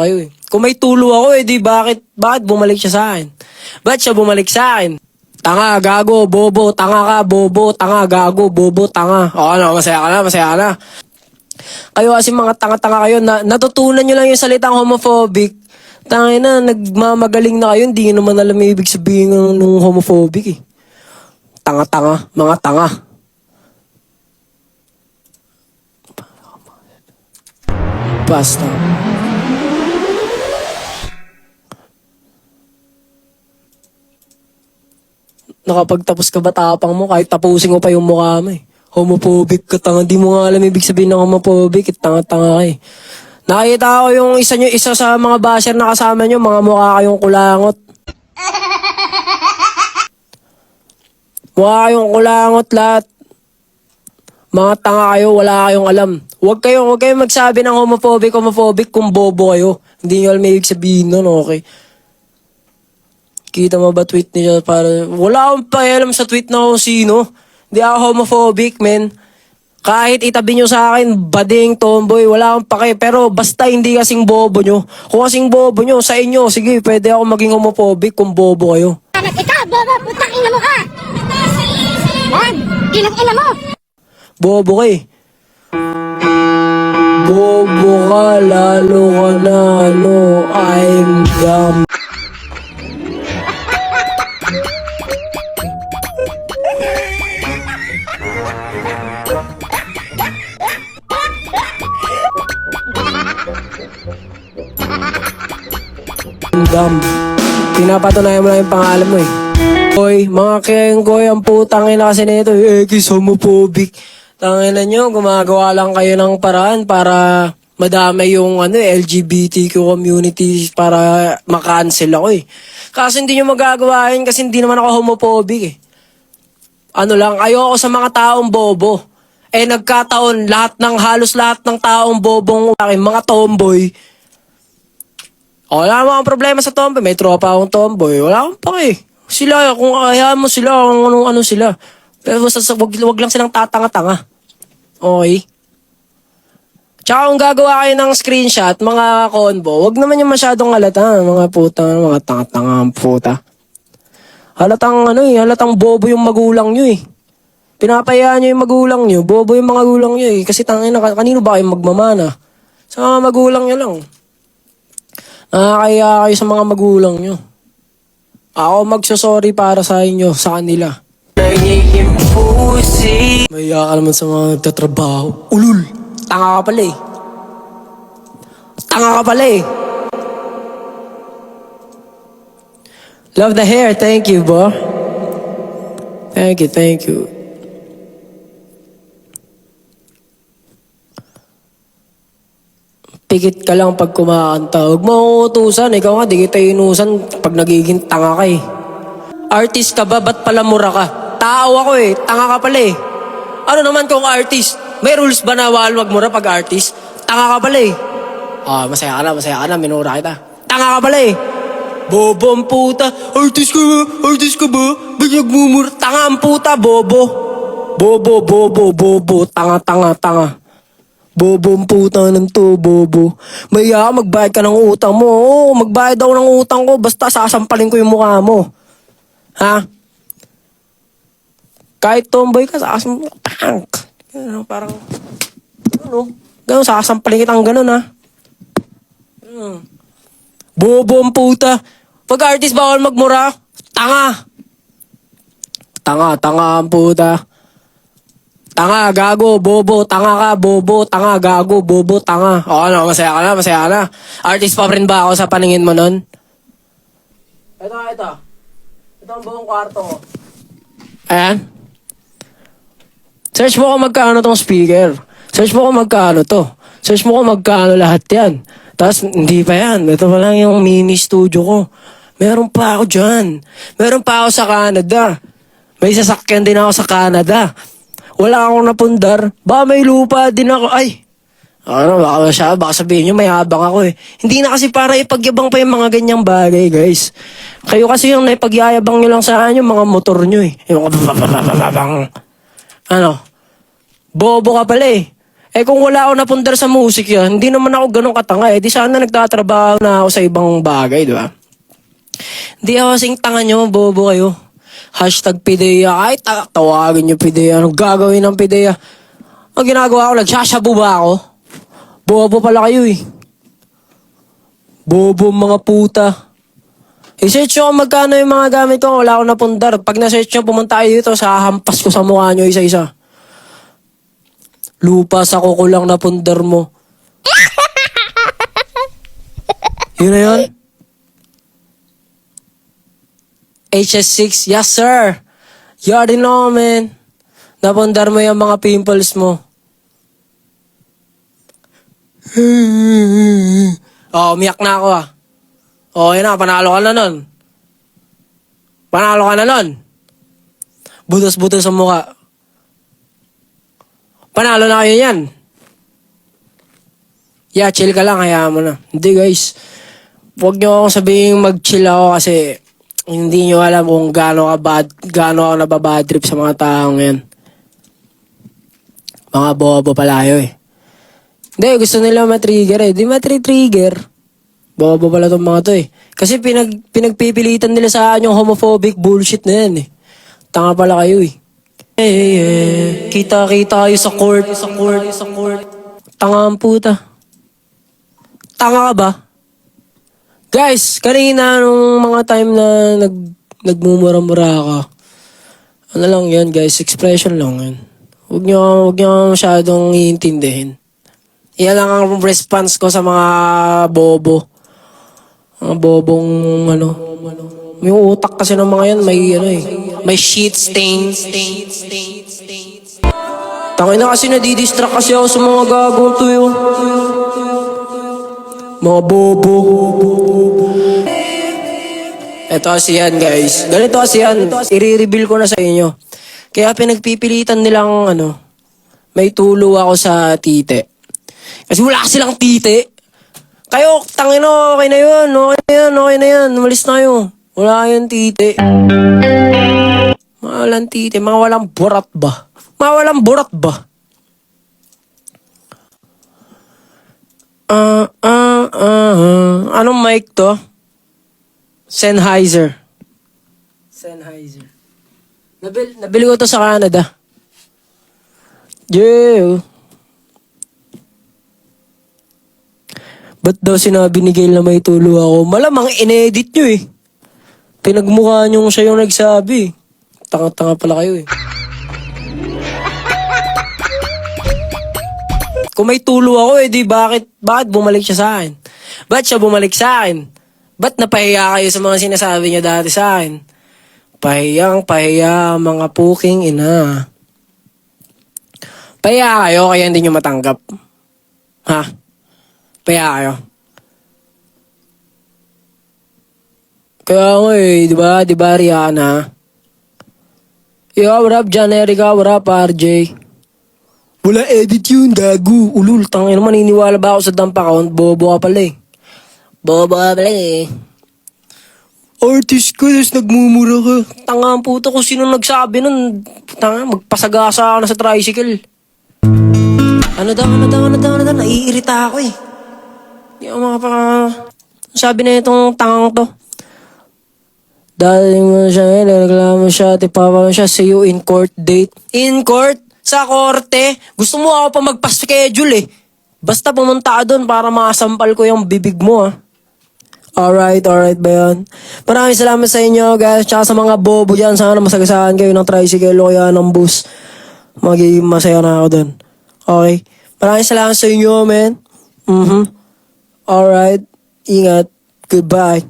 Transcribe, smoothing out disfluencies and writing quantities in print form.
Kayo eh. Kung may tulo ako eh, di bakit bumalik siya sa akin? Ba't siya bumalik sa akin? Tanga, gago, bobo, tanga ka, bobo, tanga, gago, bobo, tanga. O ano, masaya ka na, masaya ka na. Kayo kasi mga tanga-tanga kayo, natutunan nyo lang yung salitang homophobic. Tangin na, nagmamagaling na kayo, hindi nyo naman alam yung ibig sabihin ng homophobic eh. Tanga-tanga, mga tanga. Basta. Nakapagtapos ka ba tapang mo kahit tapusin mo pa yung mukha mo eh. Homophobic ka, tanga. Di mo nga alam ibig sabihin ng homophobic. Tanga-tanga ka eh. Nakita ko yung isa sa mga basher na kasama nyo, mga mukha kayong kulangot. Mukha kayong kulangot lahat. Mga tanga kayo, wala kayong alam. Huwag kayong magsabi ng homophobic kung bobo kayo. Hindi nyo alam ibig sabihin nun, okay? Kita mo ba tweet niya para... Wala akong pakialam sa tweet na kung sino. Hindi ako homophobic, men. Kahit itabi nyo sa akin, bading, tomboy, wala akong pake. Pero basta hindi kasing bobo nyo. Kung kasing bobo nyo, sa inyo, sige, pwede ako maging homophobic kung bobo kayo. Ikaw, bobo, putang ina mo ka! Yan, ginang ina mo! Bobo ka eh. Bobo ka, lalo ka na, ano, I'm dumb. Dumb. Pinapatunayan mo lang yung pangalan mo eh. Hoy, mga kengkoy, ang putang ina kasi nito, X homophobic. Tangina nyo, gumagawa lang kayo ng paraan para madamay yung LGBTQ community para makancel ako eh. Kasi hindi nyo magagawa yun kasi hindi naman ako homophobic eh. Ano lang, ayoko sa mga taong bobo. Eh nagkataon, halos lahat ng taong bobong mga tomboy. Wala naman problema sa tomboy. May tropa akong tomboy. Wala akong pake. Sila, kung ayaw mo sila, kung ano sila. Pero wag lang silang tatanga-tanga. Okay? Tsaka kung gagawa kayo ng screenshot, mga convo, wag naman yung masyadong halata. Mga puta, mga tanga-tanga puta. Halatang bobo yung magulang nyo eh. Pinapayaan nyo yung magulang nyo. Bobo yung mga magulang nyo eh. Kasi tangina, kanino ba kayo magmamana? Sa mga magulang nyo lang. Nakakaya kayo sa mga magulang nyo. Ako magsasorry para sa inyo, sa kanila. Maya ka naman sa mga nagtatrabaho. Ulul! Tanga ka pala eh. Tanga ka pala eh. Love the hair, thank you, bro. Thank you. Pikit ka lang pag kumakanta. Huwag mo akong utusan. Ikaw nga, di kita inusan pag nagiging tanga ka eh. Artist ka ba? Ba't pala mura ka? Tao ako eh. Tanga ka pala eh. Ano naman kung artist? May rules ba na wag mura pag artist? Tanga ka pala eh. Masaya ka na. Minura kita. Tanga ka pala eh. Bobo ang puta. Artist ka ba? Ba't nagmumura? Tanga ang puta, bobo. Bobo. Tanga. Bobo ang puta ng to, bobo. Maya, magbayad ka ng utang mo. Oo, magbayad ako ng utang ko. Basta sasampalin ko yung mukha mo. Ha? Kahit tomboy ka, sasampalin. Parang, gano'n, sasampalin kitang gano'n, ha? Bobo ang puta. Pag artist, bawal magmura. Tanga ang puta. Tanga, gago, bobo, tanga ka, bobo, tanga, gago, bobo, tanga. O ano, masaya ka na. Artist pa rin ba ako sa paningin mo nun? Ito. Ito ang buong kwarto ko. Ayan. Search mo kung magkano tong speaker. Search mo kung magkano to. Search mo kung magkano lahat yan. Tapos, hindi pa yan. Ito pa lang yung mini studio ko. Meron pa ako dyan. Meron pa ako sa Canada. May sasakyan din ako sa Canada. Wala akong napundar. Baka may lupa din ako. Ay! Baka sabihin nyo, may habang ako eh. Hindi na kasi para ipagyabang pa yung mga ganyang bagay, guys. Kayo kasi yung naipagyayabang nyo lang sa akin yung mga motor nyo eh. Yung Bobo ka pala eh. Eh kung wala ako napundar sa music yan, hindi naman ako ganun katanga eh. Di sana nagtatrabaho na ako sa ibang bagay, di ba? Hindi ako kasing tanga nyo, bobo kayo. Hashtag Pidea. Ay, tawagin nyo Pidea. Anong gagawin ng Pidea? Ang ginagawa ko, nagsashabu ba ako? Bobo pala kayo eh. Bobo mga puta. I-search nyo kung magkano yung mga gamit ko. Wala akong napundar. Pag na-search nyo, pumunta kayo dito, sahampas ko sa mukha nyo isa-isa. Lupa sa kukulang na pundar mo. Yun na yun? HS6, yes sir. You already know, man. Napundar mo yung mga pimples mo. Oh, umiyak na ako ah. Oh, yun na, panalo ka na nun. Panalo ka na nun. Butos-butos sa mukha. Panalo na kayo yan. Yeah, chill ka lang, hayaan mo na. Hindi guys, huwag nyo akong sabihin mag-chill ako kasi hindi nyo alam kung gaano ako nababad trip sa mga taong yan. Mga bobo pala kayo eh. Hindi, gusto nila matrigger eh. Di matri-trigger. Bobo pala tong mga to eh. Kasi pinagpipilitan nila sa akin yung homophobic bullshit na yan eh. Tanga pala kayo eh. Kita-kita kayo sa court. Tanga ang puta. Tanga ka ba? Guys, kanina nung mga time na nagmumura-mura ako. Ano lang yan guys, expression lang yan. Huwag nyo masyadong iintindihin. Yan lang ang response ko sa mga bobo. Mga bobong yung utak kasi ng mga yan may shit stains. Tangina kasi nadidistract kasi ako sa mga gagong to yun. Mga bobo. Eto kasi yan guys. Ganito kasi yan. I-reveal ko na sa inyo. Kaya pinagpipilitan nilang may tulo ako sa tite. Kasi wala silang tite. Kayo, tangino, okay na yun. Okay na yan. Umalis na kayo. Wala yung tite. Mga walang tite. Mga walang burat ba? Mga walang burat ba? Anong mic to? Sennheiser. Nabili ko to sa Canada. Yeah. Ba't daw sinabi ni Gail na may tulo ako? Malamang inedit nyo eh. Pinagmukha nyo siya yung nagsabi. Tanga-tanga pala kayo eh. Kung may tulo ako eh, di bakit bumalik siya sa akin? Ba't siya bumalik sa akin? Ba't napahiya kayo sa mga sinasabi niya dati sa akin? Pahiya, mga puking ina. Pahiya kayo kaya hindi nyo matanggap. Ha? Pahiya kayo. Kaya nga eh, di ba Rihanna? Yo, what up, John Erica? What up, RJ? Wala edit yun, gago. Ulul, tangin naman, maniniwala ba ako sa dump account? Bobo ka pala eh. Artist ka, tapos nagmumura ka. Tanga ang puto kung sino nagsabi nun. Tanga, magpasagasa ako na sa tricycle. Ano daw, naiirita ako eh. Yung mga sabi na itong tangang to. Dahil mo siya, nagreklamo siya, tipapa mo siya, see you in court date. In court? Sa korte? Gusto mo ako pa magpa-schedule eh. Basta pumunta ka doon para makasampal ko yung bibig mo ah. Alright ba yan? Maraming salamat sa inyo guys, tsaka sa mga bobo dyan. Sana masagasaan kayo ng tricycle o kaya ng bus. Magiging masaya na ako doon. Okay? Maraming salamat sa inyo, man. Alright. Ingat. Goodbye.